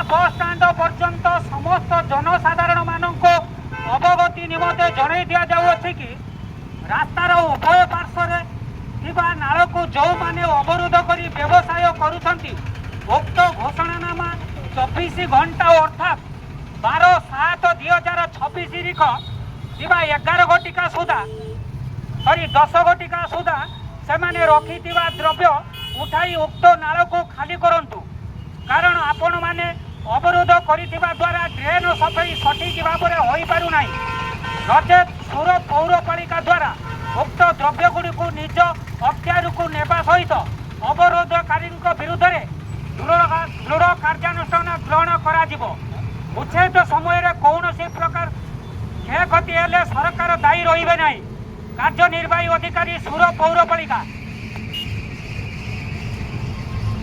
बस स्टाण्ड पर्यंत समस्त जनसाधारण मानक अवगति निमंते जन दि जाऊँगी कि रास्तार उभय पार्श्व नाल को जो मैंने अवरोध कर व्यवसाय करुँच उक्त घोषणानामा 24 घंटा अर्थात 12/7/2026 दिवा 11 घटिका सुधा सरी 10 घटिका सुधा से माने रखि द्रव्य उठाई उक्त नाल को खाली करंतु कारण आपण माने अवरोध करिथिबा द्वारा ड्रेन सफाई सठिक भाव में हो पारु नाही नचेत सुरत पौरपालिका द्वारा उक्त द्रव्य गुड़िक निज अख्तियार को नेबा सहित अवरोधकारी विरुद्ध में दृढ़ कार्यानुष्ठान ग्रहण करा उच्छेद समय कौन प्रकार क्षयक्षति हेले सरकार दायी रहिबे नाही। कार्यनिर्वाही अधिकारी सुरत पौरपालिका